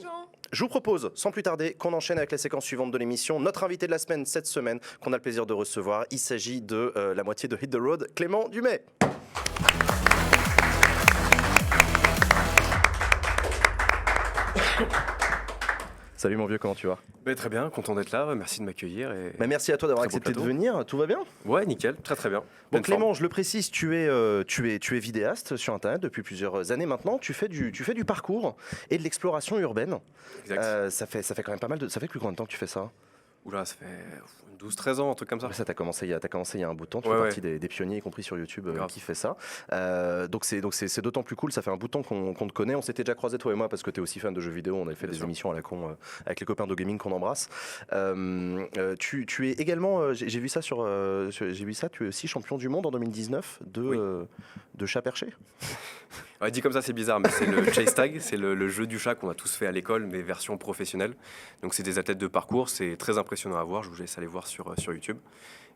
Jean. Je vous propose, sans plus tarder, qu'on enchaîne avec la séquence suivante de l'émission. Notre invité de la semaine, cette semaine, qu'on a le plaisir de recevoir, il s'agit de la moitié de Hit the Road, Clément Dumais. Salut mon vieux, comment tu vas ? Très bien, content d'être là, merci de m'accueillir. Merci à toi d'avoir accepté de venir, tout va bien ? Ouais, nickel, très bien. Bon Clément, je le précise, tu es vidéaste sur internet depuis plusieurs années maintenant, tu fais du parcours et de l'exploration urbaine. Exact. Ça fait quand même pas mal de... Ça fait plus combien de temps que tu fais ça ? Oula, ça fait 12-13 ans, un truc comme ça. Ça, t'as commencé il y a un bout de temps, tu fais partie des pionniers, y compris sur YouTube, qui fait ça. Donc c'est d'autant plus cool, ça fait un bout de temps qu'on te connaît. On s'était déjà croisés, toi et moi, parce que t'es aussi fan de jeux vidéo. On avait fait des émissions à la con avec les copains de gaming qu'on embrasse. Tu es également, j'ai vu ça tu es aussi champion du monde en 2019 de chat perché. Ouais, dit comme ça, c'est bizarre, mais c'est le chase tag, c'est le jeu du chat qu'on a tous fait à l'école, mais version professionnelle. Donc c'est des athlètes de parcours, c'est très impressionnant à voir, je vous laisse aller voir sur YouTube.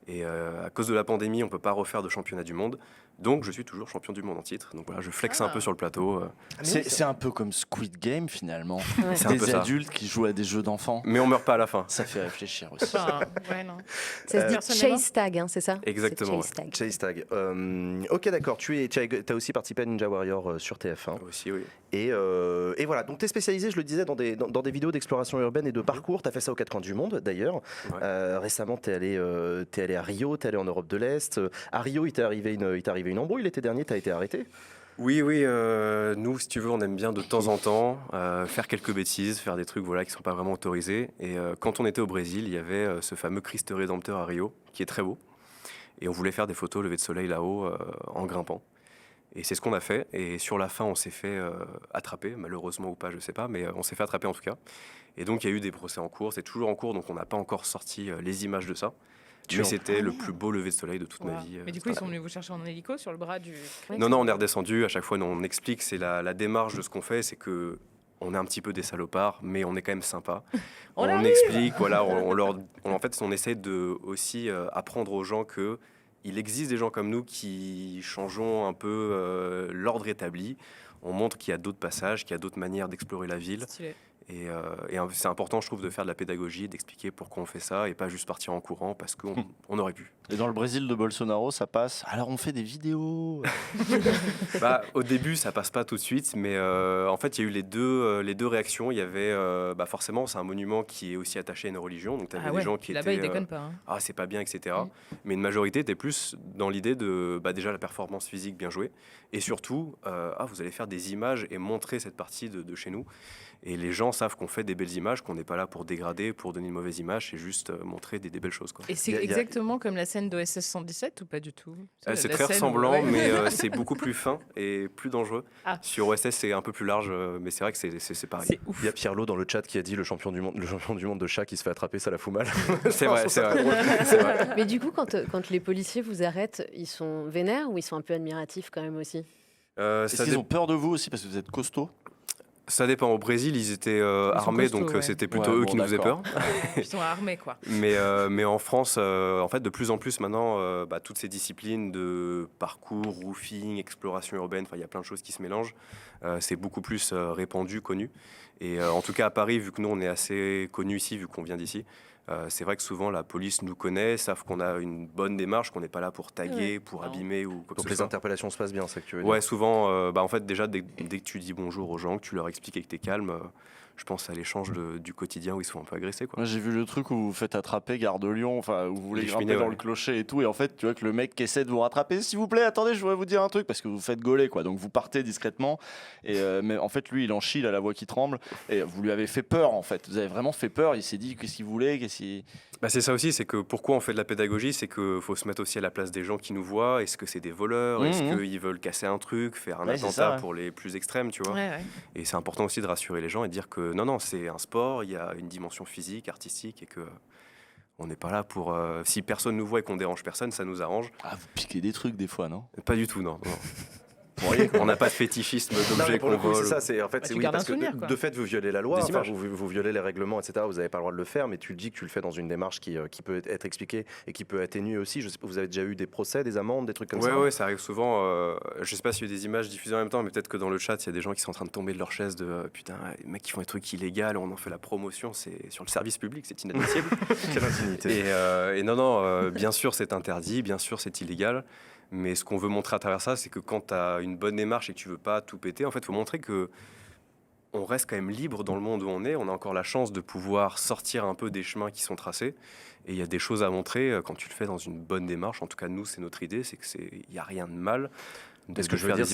Et à cause de la pandémie, on ne peut pas refaire de championnat du monde. Donc je suis toujours champion du monde en titre. Donc voilà, je flexe un peu sur le plateau. C'est un peu comme Squid Game finalement. Ouais. C'est des adultes qui jouent à des jeux d'enfants. Mais on meurt pas à la fin. Ça fait réfléchir aussi. Ouais, non. Ça se dit chase tag, c'est ça ? Exactement. C'est Chase tag. Ok, d'accord. Tu as aussi participé à Ninja Warrior sur TF1. Aussi, oui. Et voilà, donc tu es spécialisé, je le disais, dans des vidéos d'exploration urbaine et de parcours. Tu as fait ça aux quatre coins du monde, d'ailleurs. Ouais. Récemment, tu es allé à Rio, tu es allé en Europe de l'Est. À Rio, il t'est arrivé une embrouille l'été dernier, tu as été arrêté. Oui, nous, si tu veux, on aime bien de temps en temps faire quelques bêtises, faire des trucs qui ne sont pas vraiment autorisés. Et quand on était au Brésil, il y avait ce fameux Christ Rédempteur à Rio, qui est très beau. Et on voulait faire des photos lever de soleil là-haut en grimpant. Et c'est ce qu'on a fait. Et sur la fin, on s'est fait attraper, malheureusement ou pas, je ne sais pas, mais on s'est fait attraper en tout cas. Et donc, il y a eu des procès en cours. C'est toujours en cours, donc on n'a pas encore sorti les images de ça. Mais c'était le plus beau lever de soleil de toute ma vie. Mais du coup, ils sont venus vous chercher en hélico sur le bras du... Non, on est redescendu. À chaque fois, on explique, c'est la démarche de ce qu'on fait, c'est que on est un petit peu des salopards, mais on est quand même sympa. On explique, voilà, en fait, on essaie de aussi apprendre aux gens que il existe des gens comme nous qui changeons un peu l'ordre établi. On montre qu'il y a d'autres passages, qu'il y a d'autres manières d'explorer la ville. Stylé. Et c'est important, je trouve, de faire de la pédagogie, d'expliquer pourquoi on fait ça et pas juste partir en courant parce qu'on aurait pu. Et dans le Brésil de Bolsonaro, ça passe. Alors on fait des vidéos. Au début, ça passe pas tout de suite, mais en fait, il y a eu les deux réactions. Il y avait forcément, c'est un monument qui est aussi attaché à une religion, donc tu avais des gens qui là-bas, étaient ils déconnent pas. Hein. ah, c'est pas bien, etc. Mais une majorité était plus dans l'idée de déjà la performance physique bien jouée et surtout vous allez faire des images et montrer cette partie de chez nous. Et les gens savent qu'on fait des belles images, qu'on n'est pas là pour dégrader, pour donner une mauvaise image, c'est juste montrer des belles choses, quoi. Et c'est exactement comme la scène d'OSS 117 ou pas du tout ? C'est très ressemblant, mais c'est beaucoup plus fin et plus dangereux. Sur OSS, c'est un peu plus large, mais c'est vrai que c'est pareil. C'est ouf. Il y a Pierre Lot dans le chat qui a dit le champion du monde de chat qui se fait attraper, ça la fout mal. C'est vrai, c'est vrai. Mais du coup, quand les policiers vous arrêtent, ils sont vénères ou ils sont un peu admiratifs quand même aussi ? Est-ce qu'ils ont peur de vous aussi parce que vous êtes costaud ? Ça dépend. Au Brésil, ils étaient armés, costauds, donc c'était plutôt eux qui nous faisaient peur. Ils sont armés, quoi. Mais en France, en fait, de plus en plus maintenant, toutes ces disciplines de parcours, roofing, exploration urbaine, il y a plein de choses qui se mélangent. C'est beaucoup plus répandu, connu. Et en tout cas, à Paris, vu que nous, on est assez connus ici, vu qu'on vient d'ici, c'est vrai que souvent la police nous connaît, savent qu'on a une bonne démarche, qu'on n'est pas là pour taguer, pour abîmer ou quoi que ce soit. Donc les interpellations se passent bien, c'est que tu veux dire. Ouais, souvent, en fait, déjà, dès que tu dis bonjour aux gens, que tu leur expliques et que tu es calme, je pense à l'échange du quotidien où ils sont un peu agressés, quoi. Moi, j'ai vu le truc où vous faites attraper Gare de Lyon, où vous voulez grimper dans le clocher et tout, et en fait, tu vois que le mec qui essaie de vous rattraper, s'il vous plaît, attendez, je voudrais vous dire un truc, parce que vous faites gauler, quoi. Donc vous partez discrètement, et mais en fait, lui, il en chie, il a la voix qui tremble, et vous lui avez fait peur, en fait. Vous avez vraiment fait peur. Il s'est dit qu'est-ce qu'il voulait, c'est ça aussi, c'est que pourquoi on fait de la pédagogie, c'est qu'il faut se mettre aussi à la place des gens qui nous voient. Est-ce que c'est des voleurs ? Est-ce qu'ils veulent casser un truc, faire un attentat pour les plus extrêmes, tu vois ? Et c'est important aussi de rassurer les gens et de dire que non, c'est un sport, il y a une dimension physique, artistique, et que on n'est pas là pour... si personne nous voit et qu'on dérange personne, ça nous arrange. Ah, vous piquez des trucs des fois, non ? Pas du tout, non. On n'a pas de fétichisme d'objets qu'on vole. C'est ça, c'est en fait, tu oui, gardes parce un que souvenir, quoi. de fait, vous violez la loi, Des enfin, images. vous violez les règlements, etc. Vous n'avez pas le droit de le faire, mais tu dis que tu le fais dans une démarche qui peut être expliquée et qui peut atténuer aussi. Je sais pas, vous avez déjà eu des procès, des amendes, des trucs comme ça? Ouais, ça arrive souvent. Je sais pas s'il y a eu des images diffusées en même temps, mais peut-être que dans le chat, il y a des gens qui sont en train de tomber de leur chaise de putain, les mecs qui font des trucs illégaux, on en fait la promotion, c'est sur le service public, c'est inadmissible. Quelle indignité. Et non, bien sûr, c'est interdit, bien sûr, c'est illégal. Mais ce qu'on veut montrer à travers ça, c'est que quand tu as une bonne démarche et que tu veux pas tout péter, en fait, il faut montrer que on reste quand même libre dans le monde où on est. On a encore la chance de pouvoir sortir un peu des chemins qui sont tracés. Et il y a des choses à montrer quand tu le fais dans une bonne démarche. En tout cas, nous, c'est notre idée, c'est qu'il n'y a rien de mal. Ce que je veux dire,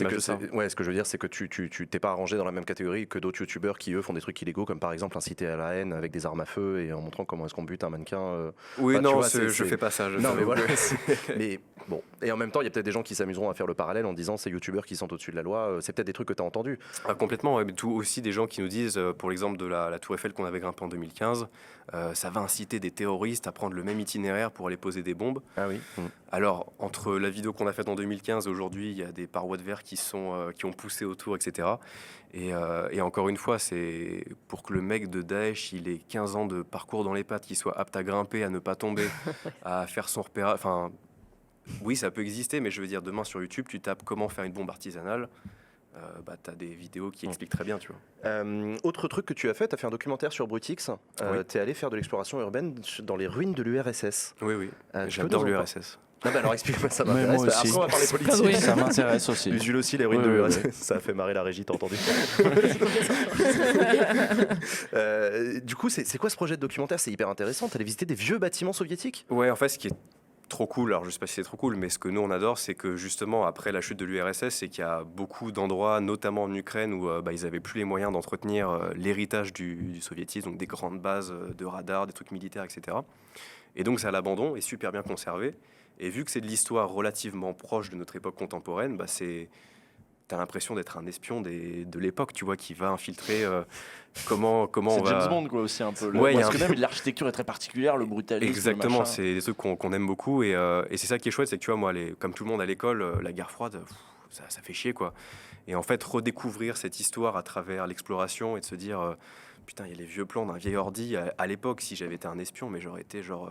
c'est que tu t'es pas arrangé dans la même catégorie que d'autres youtubeurs qui eux font des trucs illégaux, comme par exemple inciter à la haine avec des armes à feu et en montrant comment est-ce qu'on bute un mannequin. Oui, bah, non, je fais pas ça. Non, mais voilà. Mais bon, et en même temps, il y a peut-être des gens qui s'amuseront à faire le parallèle en disant ces youtubeurs qui sont au-dessus de la loi. C'est peut-être des trucs que tu as entendus. Ah, complètement, ouais, mais tout aussi des gens qui nous disent, pour l'exemple de la Tour Eiffel qu'on avait grimpée en 2015, ça va inciter des terroristes à prendre le même itinéraire pour aller poser des bombes. Ah oui. Alors, entre la vidéo qu'on a faite en 2015 et aujourd'hui, il y a des parois de verre qui ont poussé autour, etc. Et encore une fois, c'est pour que le mec de Daesh, il ait 15 ans de parcours dans les pattes, qu'il soit apte à grimper, à ne pas tomber, à faire son repérage. Enfin, oui, ça peut exister, mais je veux dire, demain sur YouTube, tu tapes comment faire une bombe artisanale. Tu as des vidéos qui expliquent très bien, tu vois. Autre truc que tu as fait, tu as fait un documentaire sur Brutix. Oui. Tu es allé faire de l'exploration urbaine dans les ruines de l'URSS. Oui. Tu J'adore peux nous en l'URSS. Ah bah alors explique-moi, ça Mais m'intéresse. moi aussi. Après on va parler politique. Oui. Ça m'intéresse aussi. Jules aussi, les ruines Ouais, de ouais, l'URSS. ouais. Ça a fait marrer la régie, t'as entendu? Du coup, c'est quoi ce projet de documentaire? C'est hyper intéressant. Tu allais visiter des vieux bâtiments soviétiques? Ouais, en fait, ce qui est trop cool, alors je sais pas si c'est trop cool, mais ce que nous on adore, c'est que justement après la chute de l'URSS, c'est qu'il y a beaucoup d'endroits, notamment en Ukraine, où ils avaient plus les moyens d'entretenir l'héritage du soviétisme, donc des grandes bases de radars, des trucs militaires, etc. Et donc c'est à l'abandon et super bien conservé. Et vu que c'est de l'histoire relativement proche de notre époque contemporaine, t'as l'impression d'être un espion de l'époque, tu vois, qui va infiltrer comment on C'est va... James Bond, quoi, aussi, un peu. Ouais, Parce que même l'architecture est très particulière, le brutalisme. Exactement, le machin. c'est des trucs qu'on aime beaucoup. Et c'est ça qui est chouette, c'est que tu vois, moi, comme tout le monde à l'école, la guerre froide, ça fait chier, quoi. Et en fait, redécouvrir cette histoire à travers l'exploration et de se dire, putain, il y a les vieux plans d'un vieil ordi. À l'époque, si j'avais été un espion, mais j'aurais été genre...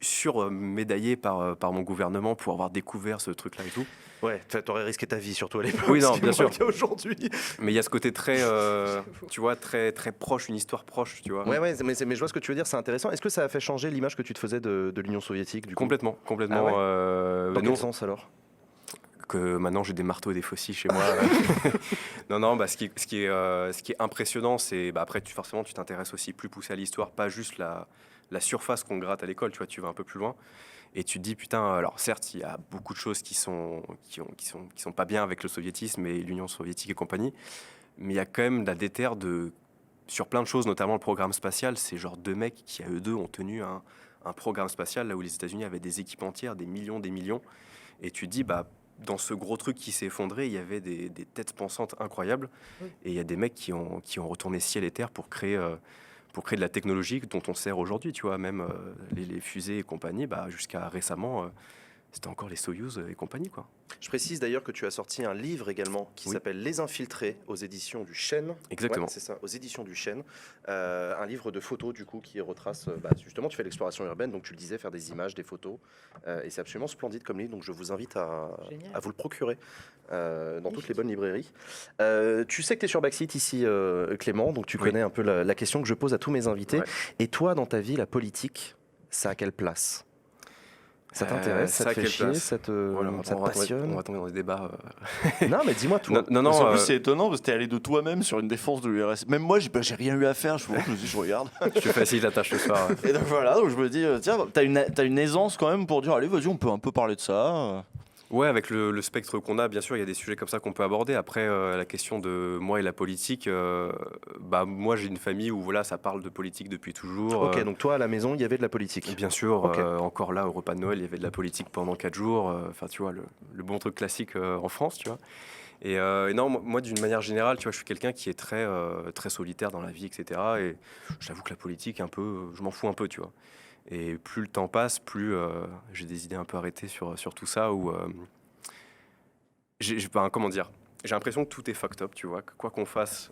surmédaillé par mon gouvernement pour avoir découvert ce truc-là et tout. Ouais, t'aurais risqué ta vie surtout à l'époque. Oui, non, bien sûr. Aujourd'hui. Mais il y a ce côté très, tu vois, très, très proche, une histoire proche, tu vois. Ouais, mais je vois ce que tu veux dire, c'est intéressant. Est-ce que ça a fait changer l'image que tu te faisais de l'Union soviétique du coup? Complètement. Ah ouais Dans Non, quel sens alors? que maintenant j'ai des marteaux et des faucilles chez moi. Non, ce qui est impressionnant, c'est après forcément tu t'intéresses aussi plus poussé à l'histoire, pas juste la surface qu'on gratte à l'école, tu vois, tu vas un peu plus loin et tu te dis putain, alors certes il y a beaucoup de choses qui sont pas bien avec le soviétisme et l'Union soviétique et compagnie, mais il y a quand même la déterre sur plein de choses, notamment le programme spatial. C'est genre deux mecs qui à eux deux ont tenu un programme spatial là où les États-Unis avaient des équipes entières, des millions, et tu te dis dans ce gros truc qui s'est effondré, il y avait des têtes pensantes incroyables. Oui. Et il y a des mecs qui ont retourné ciel et terre pour créer de la technologie dont on sert aujourd'hui, tu vois, même les fusées et compagnie, jusqu'à récemment, c'était encore les Soyouz et compagnie, quoi. Je précise d'ailleurs que tu as sorti un livre également qui s'appelle Les Infiltrés aux éditions du Chêne. Exactement. Ouais, c'est ça, aux éditions du Chêne. Un livre de photos du coup qui retrace, justement tu fais l'exploration urbaine, donc tu le disais, faire des images, des photos. Et c'est absolument splendide comme livre, donc je vous invite à vous le procurer dans toutes les bonnes librairies. Tu sais que tu es sur Backseat ici, Clément, donc tu connais un peu la question que je pose à tous mes invités. Ouais. Et toi, dans ta vie, la politique, ça a quelle place ? Ça t'intéresse, ça te fait chier, ça te passionne? On va tomber dans des débats. Non, mais dis-moi tout. Non, en plus, c'est étonnant parce que t'es allé de toi-même sur une défense de l'URSS. Même moi, j'ai rien eu à faire. Je me dis, je regarde. Je te facilite la tâche ce soir. Ouais. Et donc voilà, donc je me dis, tiens, t'as une aisance quand même pour dire, allez, vas-y, on peut un peu parler de ça. Ouais, avec le spectre qu'on a, bien sûr, il y a des sujets comme ça qu'on peut aborder. Après, la question de moi et la politique, moi j'ai une famille où voilà, ça parle de politique depuis toujours. Ok, donc toi à la maison, il y avait de la politique. Bien sûr, encore là, au repas de Noël, il y avait de la politique pendant 4 jours. Enfin, tu vois, le bon truc classique en France, tu vois. Et non, moi d'une manière générale, tu vois, je suis quelqu'un qui est très, très solitaire dans la vie, etc. Et j'avoue que la politique, un peu, je m'en fous un peu, tu vois. Et plus le temps passe, plus j'ai des idées un peu arrêtées sur tout ça, où comment dire, j'ai l'impression que tout est fucked up, tu vois, que quoi qu'on fasse,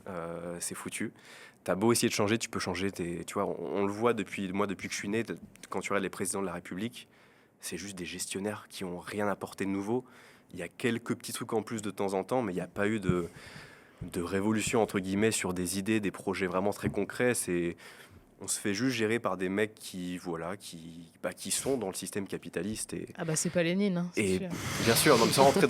c'est foutu. T'as beau essayer de changer, tu peux changer, tu vois, on le voit depuis que je suis né, quand tu regardes les présidents de la République, c'est juste des gestionnaires qui ont rien apporté de nouveau. Il y a quelques petits trucs en plus de temps en temps, mais il n'y a pas eu de révolution, entre guillemets, sur des idées, des projets vraiment très concrets. On se fait juste gérer par des mecs qui sont dans le système capitaliste. Ah bah c'est pas Lénine, hein, et sûr. Bien sûr, sans rentrer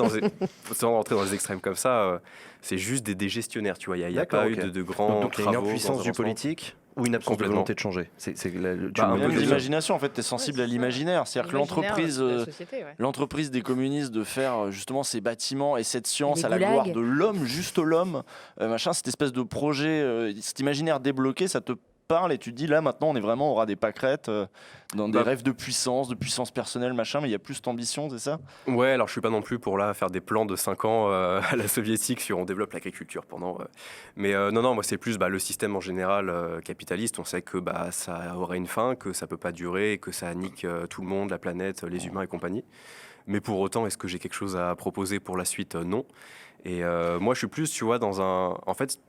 dans les extrêmes comme ça, c'est juste des gestionnaires, tu vois. Il n'y a pas eu de grands donc il y a une travaux, impuissance du politique ou une absence de volonté de changer. Même l'imagination, en fait, tu es sensible à l'imaginaire. C'est-à-dire que l'entreprise des communistes de faire justement ces bâtiments et cette science à la gloire de l'homme, juste l'homme, cette espèce de projet, cet imaginaire débloqué, ça te parle et tu te dis là maintenant on aura des pâquerettes dans des rêves de puissance personnelle machin, mais il y a plus d'ambition, c'est ça? Ouais, alors je suis pas non plus pour là faire des plans de 5 ans à la soviétique sur on développe l'agriculture pendant mais non, moi c'est plus le système en général capitaliste. On sait que ça aurait une fin, que ça peut pas durer, que ça nique tout le monde, la planète, les humains et compagnie. Mais pour autant, est-ce que j'ai quelque chose à proposer pour la suite? Non. Et moi, je suis plus, tu vois, en fait,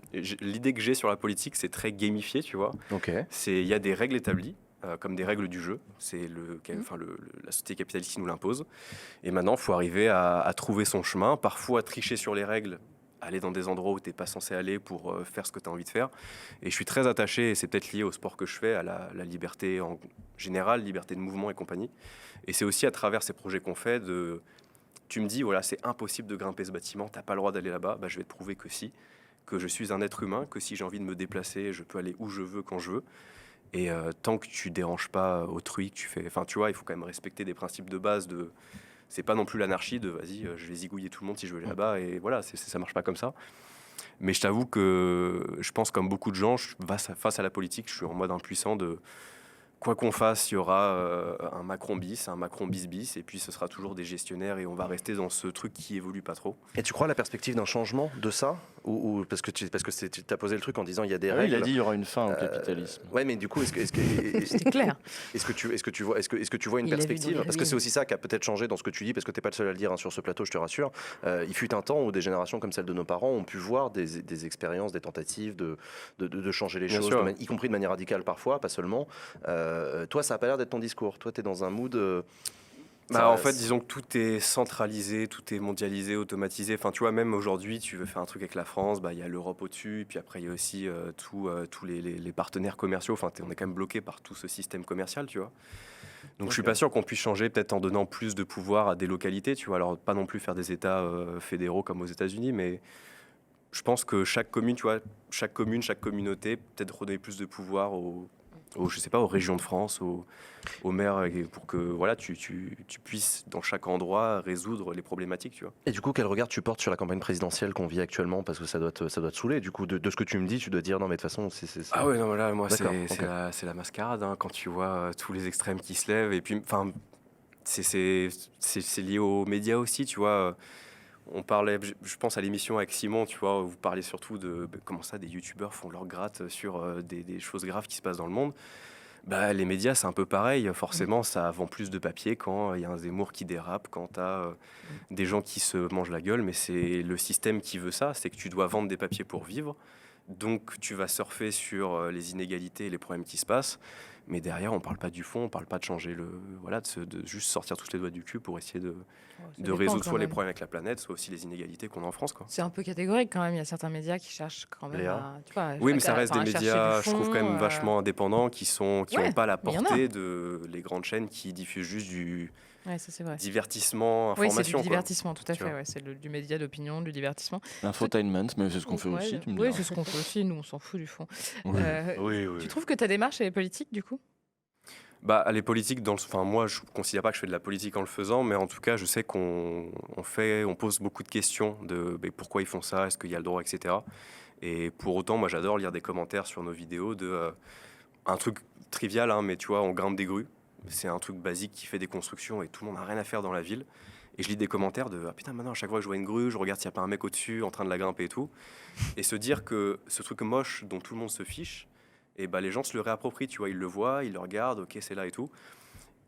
l'idée que j'ai sur la politique, c'est très gamifié, tu vois. Okay. Il y a des règles établies, comme des règles du jeu. C'est la société capitaliste qui nous l'impose. Et maintenant, il faut arriver à trouver son chemin, parfois tricher sur les règles, aller dans des endroits où tu n'es pas censé aller pour faire ce que tu as envie de faire. Et je suis très attaché, et c'est peut-être lié au sport que je fais, à la liberté en général, liberté de mouvement et compagnie. Et c'est aussi à travers ces projets qu'on fait tu me dis, voilà, c'est impossible de grimper ce bâtiment, t'as pas le droit d'aller là-bas, je vais te prouver que si, que je suis un être humain, que si j'ai envie de me déplacer, je peux aller où je veux, quand je veux. Et tant que tu déranges pas autrui, que tu fais... Enfin, tu vois, il faut quand même respecter des principes de base c'est pas non plus l'anarchie de, vas-y, je vais zigouiller tout le monde si je veux aller là-bas, et voilà, ça marche pas comme ça. Mais je t'avoue que je pense, comme beaucoup de gens, face à la politique, je suis en mode impuissant de... Quoi qu'on fasse, il y aura un Macron bis, un Macron bis, et puis ce sera toujours des gestionnaires et on va rester dans ce truc qui évolue pas trop. Et tu crois à la perspective d'un changement de ça ou parce que tu as posé le truc en disant il y a des règles. Il a dit il y aura une fin au capitalisme. Ouais, mais du coup, c'était clair. Est-ce que tu vois une perspective? Parce que c'est aussi ça qui a peut-être changé dans ce que tu dis, parce que t'es pas le seul à le dire sur ce plateau, je te rassure. Il fut un temps où des générations comme celle de nos parents ont pu voir des expériences, des tentatives de changer les choses, y compris de manière radicale parfois, pas seulement. Toi, ça n'a pas l'air d'être ton discours. Toi, tu es dans un mood... en fait, disons que tout est centralisé, tout est mondialisé, automatisé. Enfin, tu vois, même aujourd'hui, tu veux faire un truc avec la France, il y a l'Europe au-dessus, et puis après, il y a aussi tous les partenaires commerciaux. Enfin, on est quand même bloqué par tout ce système commercial, tu vois. Donc, je suis pas sûr qu'on puisse changer, peut-être en donnant plus de pouvoir à des localités, tu vois. Alors, pas non plus faire des États fédéraux comme aux États-Unis, mais je pense que chaque commune, tu vois, chaque communauté, peut-être redonner plus de pouvoir je sais pas, aux régions de France, aux maires, pour que voilà, tu puisses dans chaque endroit résoudre les problématiques, tu vois. Et du coup, quel regard tu portes sur la campagne présidentielle qu'on vit actuellement? Parce que ça doit te saouler. Du coup, de ce que tu me dis, tu dois dire non, mais de toute façon, c'est... Ah ouais, non, là, moi, c'est la mascarade, hein, quand tu vois tous les extrêmes qui se lèvent. Et puis, enfin, c'est lié aux médias aussi, tu vois. On parlait, je pense à l'émission avec Simon, tu vois, où vous parlez surtout de comment ça, des youtubeurs font leur gratte sur des choses graves qui se passent dans le monde. Les médias, c'est un peu pareil. Forcément, ça vend plus de papier quand il y a un Zemmour qui dérape, quand tu as des gens qui se mangent la gueule. Mais c'est le système qui veut ça, c'est que tu dois vendre des papiers pour vivre. Donc, tu vas surfer sur les inégalités et les problèmes qui se passent. Mais derrière, on parle pas du fond, on parle pas de changer de juste sortir tous les doigts du cul pour essayer de résoudre soit les problèmes avec la planète, soit aussi les inégalités qu'on a en France, quoi. C'est un peu catégorique quand même. Il y a certains médias qui cherchent quand même oui, mais ça reste des médias, je trouve, quand même vachement indépendants, qui n'ont pas la portée de les grandes chaînes qui diffusent juste du divertissement, information. Oui, c'est du divertissement, tout à fait. Ouais. C'est du média d'opinion, du divertissement. L'infotainment, mais c'est ce qu'on fait aussi, tu me dis. Oui, c'est ce qu'on fait aussi. Nous, on s'en fout du fond. Oui. Tu trouves que ta démarche, elle est politique, du coup? Les politiques, moi, je ne considère pas que je fais de la politique en le faisant, mais en tout cas, je sais qu'on pose beaucoup de questions de pourquoi ils font ça, est-ce qu'il y a le droit, etc. Et pour autant, moi, j'adore lire des commentaires sur nos vidéos un truc trivial, hein, mais tu vois, on grimpe des grues. C'est un truc basique qui fait des constructions et tout le monde n'a rien à faire dans la ville. Et je lis des commentaires de « Ah putain, maintenant, à chaque fois que je vois une grue, je regarde s'il n'y a pas un mec au-dessus en train de la grimper et tout. » Et se dire que ce truc moche dont tout le monde se fiche, et les gens se le réapproprient, tu vois, ils le voient, ils le regardent, ok, c'est là et tout.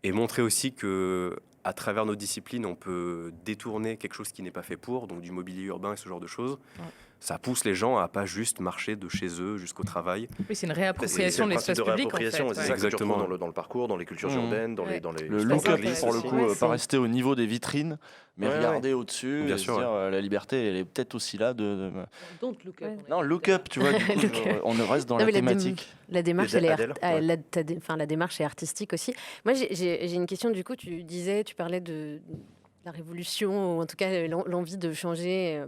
Et montrer aussi que à travers nos disciplines, on peut détourner quelque chose qui n'est pas fait pour, donc du mobilier urbain et ce genre de choses. Ouais. Ça pousse les gens à pas juste marcher de chez eux jusqu'au travail. Oui, c'est une réappropriation de l'espace public, en fait. C'est exactement dans le parcours, dans les cultures urbaines, dans les le look-up, pour le coup, pas rester au niveau des vitrines, mais regarder au-dessus, bien sûr, dire la liberté, elle est peut-être aussi là de... Don't look up. Non, look-up, tu vois, du coup, on reste dans la thématique. La démarche, la démarche est artistique aussi. Moi, j'ai une question, du coup, tu parlais de la révolution, ou en tout cas l'envie de changer,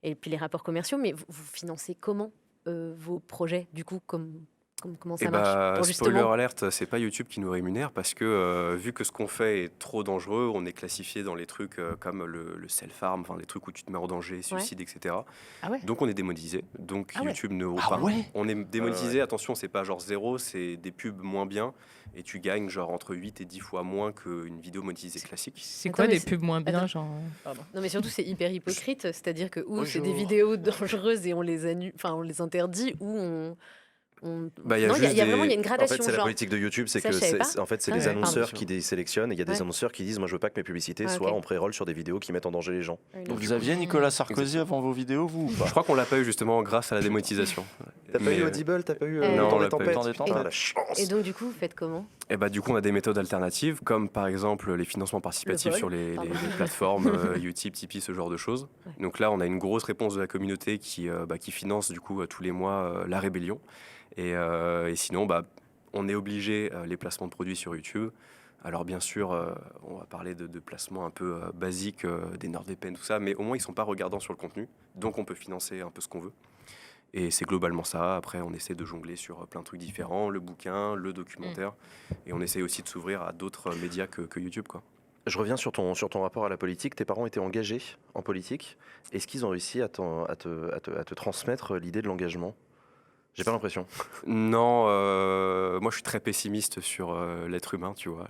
et puis les rapports commerciaux, mais vous financez comment vos projets, du coup, comment ça marche pour spoiler alerte, c'est pas YouTube qui nous rémunère parce que vu que ce qu'on fait est trop dangereux, on est classifié dans les trucs comme le self-harm, enfin les trucs où tu te mets en danger, suicide, etc. Ah ouais. Donc on est démonétisé. Donc YouTube ne vaut pas. Ouais. On est démonétisé, attention, c'est pas genre 0, c'est des pubs moins bien et tu gagnes genre entre 8 et 10 fois moins qu'une vidéo monétisée classique. C'est quoi des pubs moins bien, genre Non mais surtout c'est hyper hypocrite, c'est-à-dire que c'est des vidéos dangereuses et on les interdit, ou il y a vraiment une gradation. En fait, c'est la politique de YouTube, c'est que c'est les annonceurs qui sélectionnent, et il y a des annonceurs qui disent moi je veux pas que mes publicités soient en pré-roll sur des vidéos qui mettent en danger les gens. Donc vous aviez Nicolas Sarkozy avant vos vidéos, vous ou pas? Je crois qu'on l'a pas eu justement grâce à la démonétisation. T'as pas eu Audible, t'as pas eu Dans les tempêtes, la chance. Et donc du coup vous faites comment? Du coup on a des méthodes alternatives comme par exemple les financements participatifs sur les plateformes Utip, Tipeee, ce genre de choses. Donc là on a une grosse réponse de la communauté qui finance du coup tous les mois la rébellion. Et sinon, on est obligé les placements de produits sur YouTube. Alors bien sûr, on va parler de placements un peu basiques, des NordVPN, tout ça, mais au moins ils ne sont pas regardants sur le contenu, donc on peut financer un peu ce qu'on veut. Et c'est globalement ça. Après, on essaie de jongler sur plein de trucs différents, le bouquin, le documentaire, et on essaie aussi de s'ouvrir à d'autres médias que YouTube, quoi. Je reviens sur ton rapport à la politique. Tes parents étaient engagés en politique. Est-ce qu'ils ont réussi à te transmettre l'idée de l'engagement ? J'ai pas l'impression. Non, moi je suis très pessimiste sur l'être humain, tu vois.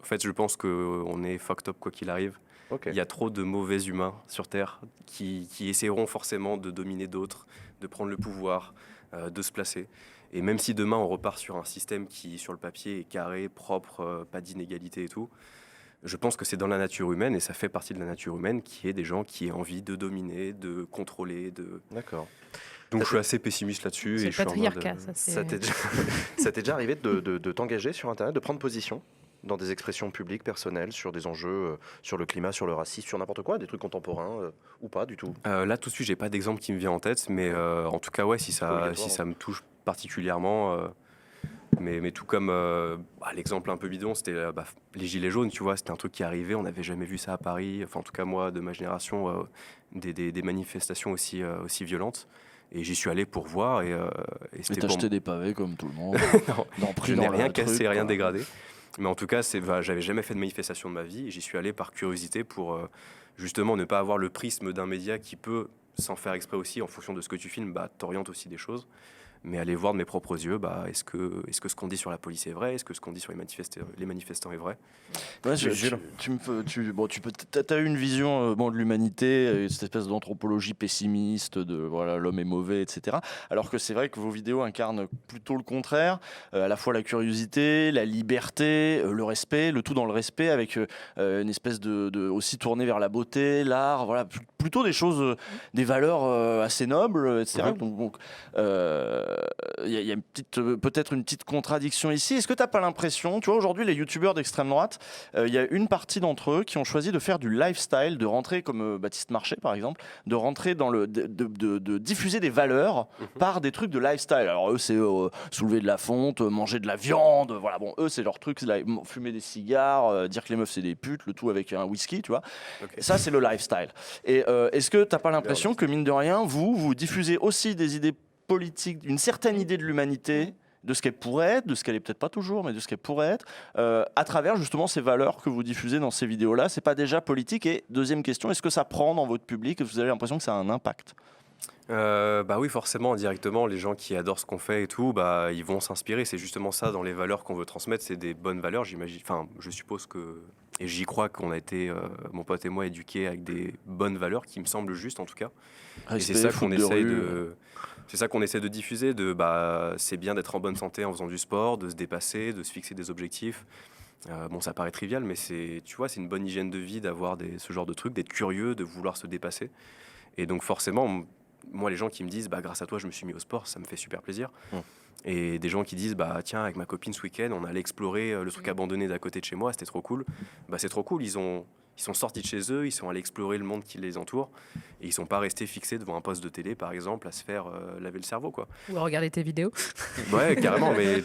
En fait, je pense qu'on est fucked up quoi qu'il arrive. Okay. Il y a trop de mauvais humains sur Terre qui essaieront forcément de dominer d'autres, de prendre le pouvoir, de se placer. Et même si demain on repart sur un système qui, sur le papier, est carré, propre, pas d'inégalité et tout, je pense que c'est dans la nature humaine, et ça fait partie de la nature humaine, qui est des gens qui aient envie de dominer, de contrôler, D'accord. Donc je suis assez pessimiste là-dessus. C'est le patriarcat, ça t'est déjà arrivé de t'engager sur Internet, de prendre position dans des expressions publiques, personnelles, sur des enjeux, sur le climat, sur le racisme, sur n'importe quoi, des trucs contemporains, ou pas du tout? Là, tout de suite, j'ai pas d'exemple qui me vient en tête, mais en tout cas, ouais, si ça me touche particulièrement... Mais tout comme l'exemple un peu bidon, c'était les gilets jaunes, tu vois, c'était un truc qui arrivait, on n'avait jamais vu ça à Paris, enfin en tout cas moi, de ma génération, des manifestations aussi violentes. Et j'y suis allé pour voir. Et c'était t'as acheté des pavés comme tout le monde. Non, je n'ai rien cassé, rien dégradé. Mais en tout cas, j'avais jamais fait de manifestation de ma vie. Et j'y suis allé par curiosité pour justement ne pas avoir le prisme d'un média qui peut, sans faire exprès aussi, en fonction de ce que tu filmes, t'oriente aussi des choses. Mais aller voir de mes propres yeux, est-ce que ce qu'on dit sur la police est vrai? Est-ce que ce qu'on dit sur les manifestants est vrai? Ouais, t'as eu une vision de l'humanité, cette espèce d'anthropologie pessimiste, de voilà, l'homme est mauvais, etc. Alors que c'est vrai que vos vidéos incarnent plutôt le contraire, à la fois la curiosité, la liberté, le respect, le tout dans le respect, avec une espèce de aussi tournée vers la beauté, l'art, voilà, plutôt des choses, des valeurs assez nobles, etc. Donc il y a peut-être une petite contradiction ici. Est-ce que tu n'as pas l'impression, tu vois, aujourd'hui, les youtubeurs d'extrême droite, il y a une partie d'entre eux qui ont choisi de faire du lifestyle, de rentrer, comme Baptiste Marchais par exemple, de rentrer dans de diffuser des valeurs par des trucs de lifestyle. Alors eux, c'est soulever de la fonte, manger de la viande, voilà, bon, eux, c'est leur truc, c'est fumer des cigares, dire que les meufs, c'est des putes, le tout avec un whisky, tu vois. Okay. Ça, c'est le lifestyle. Et est-ce que tu n'as pas l'impression que, mine de rien, vous diffusez aussi des idées politique, une certaine idée de l'humanité, de ce qu'elle pourrait être, de ce qu'elle est peut-être pas toujours, mais de ce qu'elle pourrait être, à travers justement ces valeurs que vous diffusez dans ces vidéos-là? C'est pas déjà politique? Et deuxième question, est-ce que ça prend dans votre public? Vous avez l'impression que ça a un impact? Oui, forcément, indirectement, les gens qui adorent ce qu'on fait et tout, ils vont s'inspirer. C'est justement ça dans les valeurs qu'on veut transmettre, c'est des bonnes valeurs, j'imagine. Enfin, je suppose que, et j'y crois qu'on a été, mon pote et moi, éduqués avec des bonnes valeurs qui me semblent justes en tout cas. Et c'est ça qu'on essaye c'est ça qu'on essaie de diffuser. C'est bien d'être en bonne santé en faisant du sport, de se dépasser, de se fixer des objectifs. Bon, ça paraît trivial, mais tu vois, c'est une bonne hygiène de vie d'avoir ce genre de truc, d'être curieux, de vouloir se dépasser. Et donc forcément, moi, les gens qui me disent, grâce à toi, je me suis mis au sport, ça me fait super plaisir. Et des gens qui disent, tiens, avec ma copine ce week-end, on allait explorer le truc abandonné d'à côté de chez moi, c'était trop cool. C'est trop cool, ils sont sortis de chez eux, ils sont allés explorer le monde qui les entoure, et ils sont pas restés fixés devant un poste de télé, par exemple, à se faire laver le cerveau, quoi. Ou à regarder tes vidéos. Ouais, carrément, mais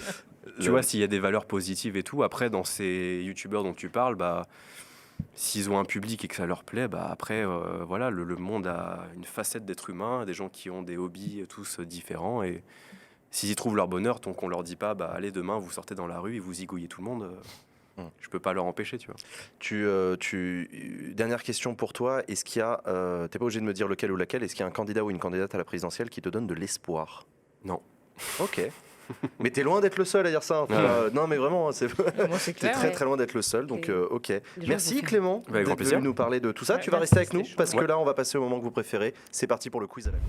tu vois, s'il y a des valeurs positives et tout, après, dans ces youtubeurs dont tu parles, s'ils ont un public et que ça leur plaît, après, voilà, le monde a une facette d'être humain, des gens qui ont des hobbies tous différents, et s'ils y trouvent leur bonheur, tant qu'on leur dit pas, allez, demain, vous sortez dans la rue et vous zigouillez tout le monde, je peux pas leur empêcher, tu vois. Dernière question pour toi, est-ce qu'il y a, t'es pas obligé de me dire lequel ou laquelle, est-ce qu'il y a un candidat ou une candidate à la présidentielle qui te donne de l'espoir? Non. Ok. Mais t'es loin d'être le seul à dire ça. Non, mais vraiment, c'est clair, très très loin d'être le seul. Donc, ok. Merci Clément avec grand d'être plaisir. venu nous parler de tout ça. Ouais, tu vas merci, rester avec nous c'était parce chouette. que là, on va passer au moment que vous préférez. C'est parti pour le quiz à la con.